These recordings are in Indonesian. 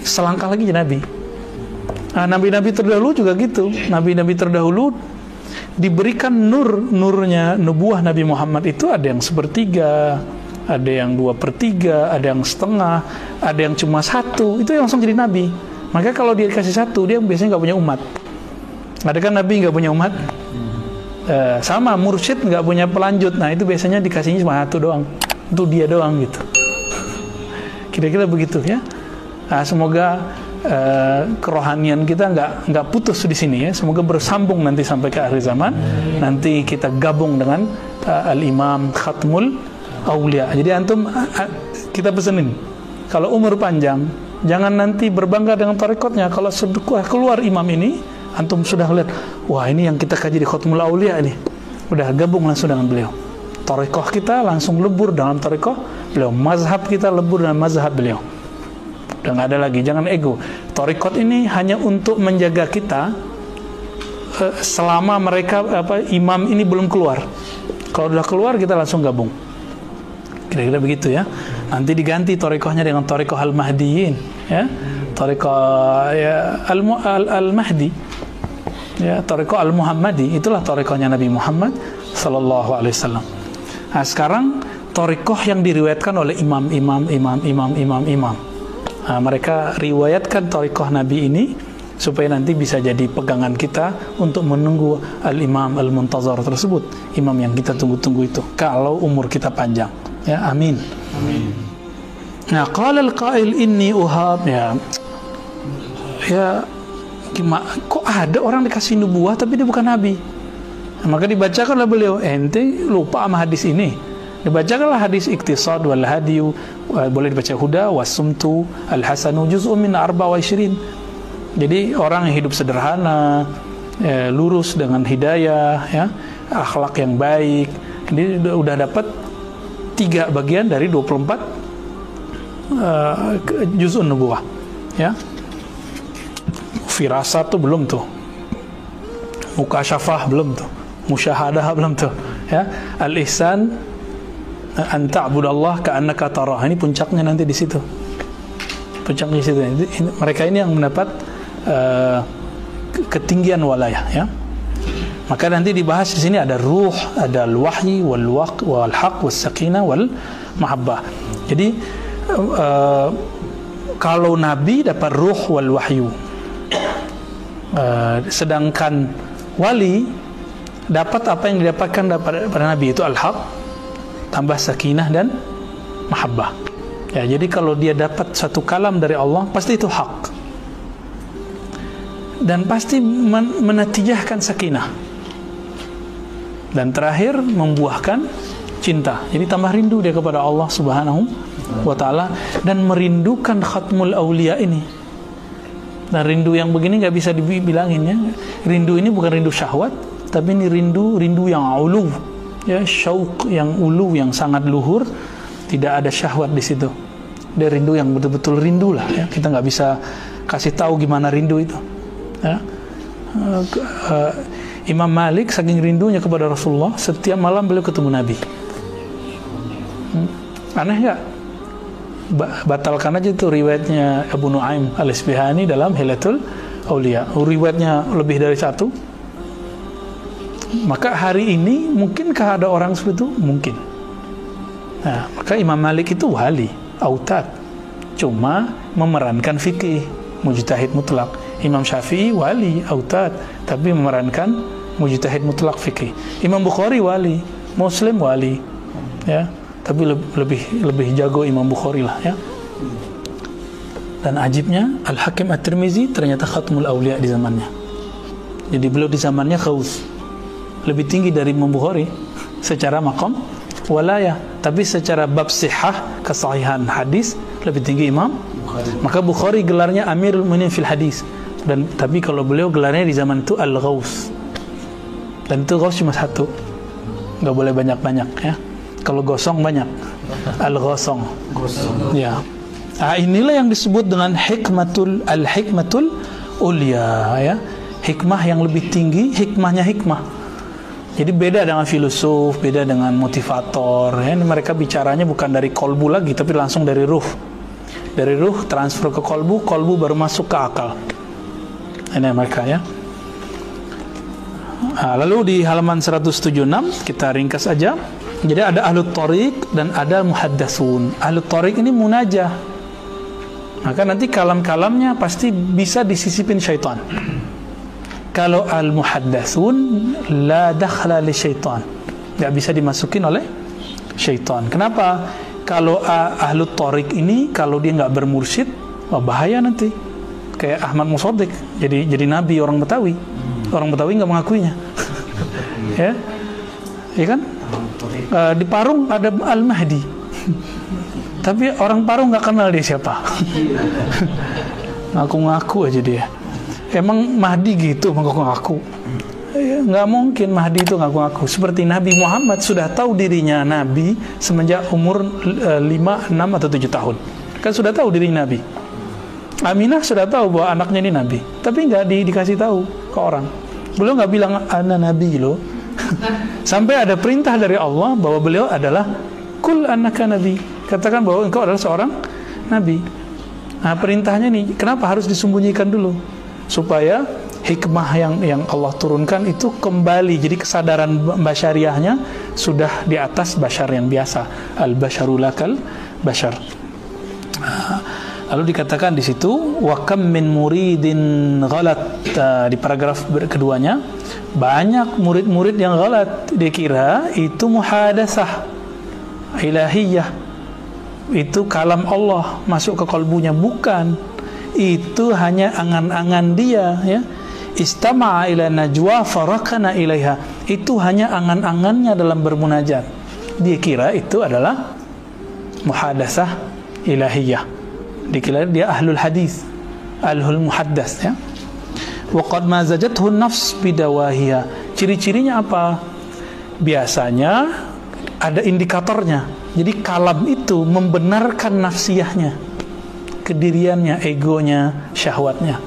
selangkah lagi jadi nabi. Nah, nabi-nabi terdahulu juga gitu. Nabi-nabi terdahulu diberikan nurnya nubuah Nabi Muhammad itu ada yang sepertiga, ada yang 2/3, ada yang setengah, ada yang cuma 1. Itu yang langsung jadi nabi. Maka kalau dia dikasih 1, dia biasanya nggak punya umat. Ada kan nabi nggak punya umat? Sama mursyid nggak punya pelanjut. Nah itu biasanya dikasihnya cuma 1 doang. Itu dia doang gitu. Kira-kira begitu ya. Nah, semoga kerohanian kita nggak putus di sini ya. Semoga bersambung nanti sampai ke akhir zaman. Nanti kita gabung dengan Al-Imam Khatmul Aulia. Jadi antum kita pesenin kalau umur panjang jangan nanti berbangga dengan tarekatnya. Kalau keluar imam ini antum sudah lihat, wah ini yang kita kaji di Khatmul Aulia ini. Udah gabung langsung dengan beliau. Tarekat kita langsung lebur dalam tarekat beliau. Mazhab kita lebur dalam mazhab beliau. Udah nggak ada lagi, jangan ego. Tarekat ini hanya untuk menjaga kita selama mereka imam ini belum keluar. Kalau udah keluar kita langsung gabung. Kira-kira begitu ya. Nanti diganti tarekahnya dengan tarekah al-Mahdiyin ya. Tarekah ya, al-Mahdi. Ya, tarekah al-Muhammadi itulah tarekahnya Nabi Muhammad sallallahu alaihi wasallam. Nah, sekarang tarekah yang diriwayatkan oleh imam. Nah, mereka riwayatkan tarekah Nabi ini supaya nanti bisa jadi pegangan kita untuk menunggu al-Imam al-Muntazar tersebut, imam yang kita tunggu-tunggu itu kalau umur kita panjang ya. Amin. Amin. Nah, qala al-qail inni uhab ya gimana kok ada orang dikasih nubuah tapi dia bukan nabi. Nah, maka dibacakanlah beliau, ente lupa sama hadis ini. Dibacakanlah hadis iktisad wal hadiyu, boleh dibaca huda wasumtu al-hasanu juz'un min 24. Jadi orang yang hidup sederhana, lurus dengan hidayah ya, akhlak yang baik, ini udah dapat 3 bagian dari 24 juz'un nubuwah ya. Firasat tuh belum tuh, mukasyafah belum tuh, musyahadah belum tuh ya. Al-ihsan an ta'budallah ka'annaka tarah, ini puncaknya nanti di situ. Puncaknya di situ. Mereka ini yang mendapat ketinggian walayah ya. Maka nanti dibahas di sini ada ruh, ada al-wahyi wal haq was sakinah wal mahabbah. Jadi kalau nabi dapat ruh wal wahyu, sedangkan wali dapat apa yang didapatkan pada nabi itu al-haq tambah sakinah dan mahabbah. Ya, jadi kalau dia dapat satu kalam dari Allah, pasti itu hak. Dan pasti menatijahkan sakinah. Dan terakhir membuahkan cinta. Jadi tambah rindu dia kepada Allah Subhanahu wa taala dan merindukan Khatmul Aulia ini. Dan rindu yang begini nggak bisa dibilangin ya. Rindu ini bukan rindu syahwat, tapi ini rindu yang ulu. Ya, syauq yang ulu, yang sangat luhur, tidak ada syahwat di situ. Dia rindu yang betul-betul rindu lah ya. Kita nggak bisa kasih tahu gimana rindu itu ya. Imam Malik saking rindunya kepada Rasulullah, setiap malam beliau ketemu Nabi. Aneh nggak? Batalkan aja itu riwayatnya Abu Nuaim al-Isbihani dalam Hilatul Aulia. Riwayatnya lebih dari 1. Maka hari ini mungkinkah ada orang seperti itu? Mungkin. Nah, maka Imam Malik itu wali, autad, cuma memerankan fikih, mujtahid mutlak. Imam Syafi'i wali, autad, tapi memerankan mujtahid mutlak fikih. Imam Bukhari wali, Muslim wali, ya, tapi lebih jago Imam Bukhari lah, ya. Dan ajibnya Al-Hakim At-Tirmizi ternyata Khatmul Aulia di zamannya. Jadi beliau di zamannya khaus, lebih tinggi dari Imam Bukhari secara maqam walayah, tapi secara bab sihah, kesahihan hadis lebih tinggi Imam Bukhari. Maka Bukhari gelarnya Amirul Mu'minin fil hadis, dan tapi kalau beliau gelarnya di zaman itu Al-Ghaus, dan itu Ghaus cuma 1, nggak boleh banyak-banyak ya. Kalau gosong banyak, Al-Ghasong ya. Nah, inilah yang disebut dengan hikmatul ulia ya, hikmah yang lebih tinggi, hikmahnya hikmah. Jadi beda dengan filosof, beda dengan motivator ya. Mereka bicaranya bukan dari kolbu lagi, tapi langsung dari ruh. dari ruh transfer ke kolbu, kolbu baru masuk ke akal. Ini mereka ya. Nah, lalu di halaman 176 kita ringkas aja. Jadi ada ahlut thariq dan ada muhaddatsun. Ahlut thariq ini munajah. Maka nanti kalam-kalamnya pasti bisa disisipin syaitan. Kalau al-muhaddatsun la dakhla li syaitan. Enggak bisa dimasukin oleh syaitan. Kenapa? Kalau ahlut thariq ini kalau dia enggak bermursyid, wah bahaya nanti. Kayak Ahmad Musaddiq jadi nabi orang Betawi. Orang Betawi enggak mengakuinya. Ya. Ya kan? Di Parung ada Al-Mahdi. Tapi orang Parung nggak kenal dia siapa. Ngaku-ngaku aja dia. Emang Mahdi gitu ngaku-ngaku? Ya, nggak mungkin Mahdi itu ngaku-ngaku. Seperti Nabi Muhammad sudah tahu dirinya Nabi semenjak umur 5, 6 atau 7 tahun. Kan sudah tahu dirinya Nabi. Aminah sudah tahu bahwa anaknya ini Nabi. Tapi nggak dikasih tahu ke orang. Beliau nggak bilang ana Nabi loh. Sampai ada perintah dari Allah bahwa beliau adalah kul annaka nabi. Katakan bahwa engkau adalah seorang nabi. Nah, perintahnya nih, kenapa harus disembunyikan dulu? Supaya hikmah yang Allah turunkan itu kembali. Jadi kesadaran basyariahnya sudah di atas basyar yang biasa. Al-basyarul akal basyar. Lalu dikatakan di situ wa kam min muridin ghalat. Di paragraf keduanya, banyak murid-murid yang ghalat, dia kira itu muhadatsah ilahiyah, itu kalam Allah masuk ke kalbunya. Bukan, itu hanya angan-angan dia ya. Istama'a ila najwa farakana ilaiha, itu hanya angan-angannya dalam bermunajat. Dia kira itu adalah muhadatsah ilahiyah, dikira dia ahlul hadis, ahlul muhaddats ya. Waqad mazajathu nafs bidawahiya. Ciri-cirinya apa? Biasanya ada indikatornya. Jadi kalam itu membenarkan nafsiyahnya, kediriannya, egonya, syahwatnya.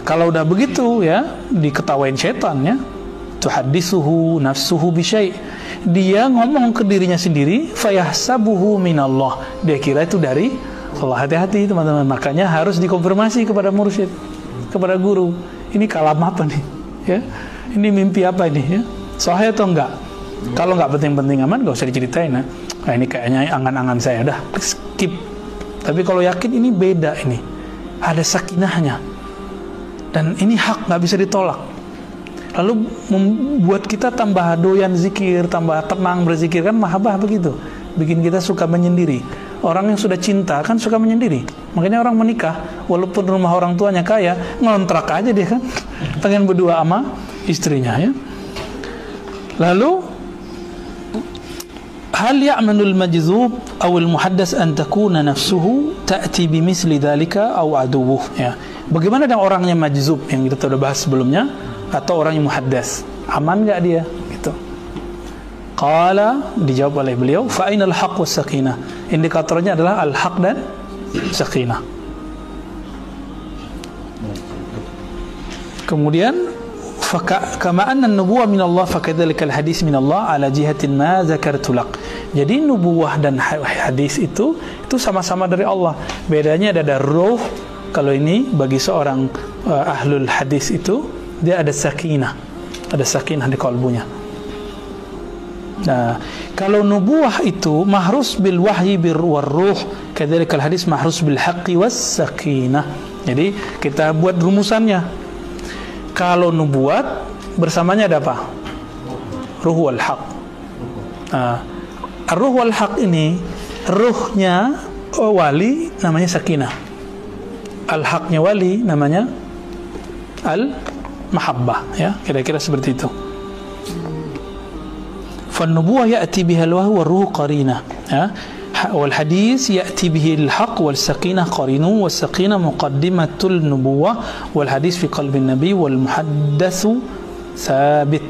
Kalau udah begitu ya, diketawain setan ya. Tuhaddisuhu nafsuhu bisyai'. Dia ngomong ke dirinya sendiri, fayahsabuhu minallah. Dia kira itu dari Allah. Hati-hati teman-teman. Makanya harus dikonfirmasi kepada mursyid, kepada guru. Ini kalam apa nih? Ya, ini mimpi apa ini? Ya, sahih atau enggak? Kalau enggak penting-penting aman, enggak usah diceritain. Nah, ini kayaknya angan-angan saya, udah skip. Tapi kalau yakin ini beda, ini ada sakinahnya, dan ini hak, nggak bisa ditolak. Lalu membuat kita tambah doyan zikir, tambah tenang berzikir, kan mahabbah begitu. Bikin kita suka menyendiri. Orang yang sudah cinta kan suka menyendiri. Makanya orang menikah, walaupun rumah orang tuanya kaya, ngontrak aja dia kan, pengen berdua sama istrinya ya. Lalu hal ya'manul majzub awil muhaddas an takuna nafsuhu ta'ti bimisli dhalika aw aduwuh ya. Bagaimana dengan orangnya majzub yang kita sudah bahas sebelumnya, atau orang yang muhaddas, aman enggak dia gitu? Qala, dijawab oleh beliau, fa ainal haqq was sakinah. Indikatornya adalah al-haq dan sakinah. Kemudian kama anna an-nubuwah min Allah fakadzalika al-hadis min Allah ala jihatin ma zakartu lak. Jadi nubuwah dan hadis itu sama-sama dari Allah. Bedanya ada ruh. Kalau ini bagi seorang ahlul hadis itu dia ada sakinah. Ada sakinah di kalbunya. Nah, kalau nubuwah itu mahrus bil wahyi bir ruh, kadzalika al hadis mahrus bil haqqi was sakinah. Jadi kita buat rumusannya. Kalau nubuat bersamanya ada apa? Ruh wal haq. Ruh wal haq ini, ruhnya wali namanya sakinah. Al-haqnya wali namanya al-mahabbah ya, kira-kira seperti itu. فالنبوة يأتي بها الوحي والروح قرينة والحديث يأتي به الحق والسكينة قرينه والسكينة مقدمة النبوة والحديث في قلب النبي والمحدث ثابت.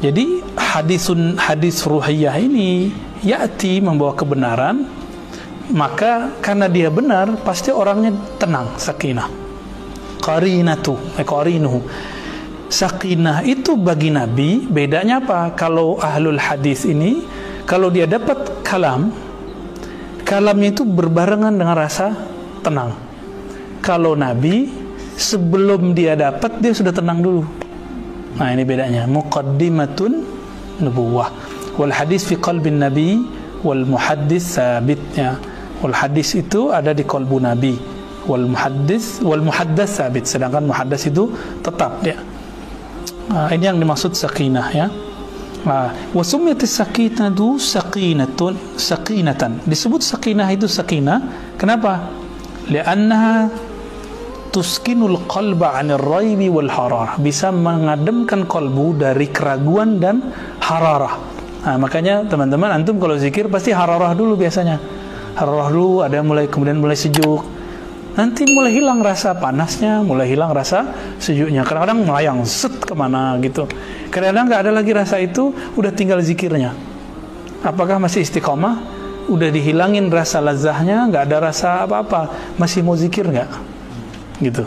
Jadi hadis ruhiyah ini ya'ti membawa kebenaran, maka karena dia benar pasti orangnya tenang, sakinah. Qarinatu qarinuhu. Sakinah itu bagi Nabi bedanya apa? Kalau ahlul hadis ini, kalau dia dapat kalam kalamnya itu berbarengan dengan rasa tenang. Kalau Nabi sebelum dia dapat dia sudah tenang dulu. Nah, ini bedanya. Muqaddimatun nubuwah. Wal hadis fi qalbin nabi wal muhaddis sabit, ya. Wal hadis itu ada di qalbu Nabi, wal muhaddas sabit, sedangkan muhaddas itu tetap, ya. Ini yang dimaksud sakinah, ya. Wa summiyatis sakinatu sakinatan. Disebut sakinah itu sakinah. Kenapa? Li'annaha tuskinul qalba 'anil raibi wal hararah. Bisa mengademkan kalbu dari keraguan dan hararah. Makanya teman-teman, antum kalau zikir pasti hararah dulu biasanya. Hararah dulu, ada kemudian mulai sejuk. Nanti mulai hilang rasa panasnya, mulai hilang rasa sejuknya. Kadang-kadang melayang set kemana gitu. Kadang-kadang nggak ada lagi rasa itu, udah tinggal zikirnya. Apakah masih istiqomah? Udah dihilangin rasa lazahnya, nggak ada rasa apa-apa. Masih mau zikir nggak? Gitu.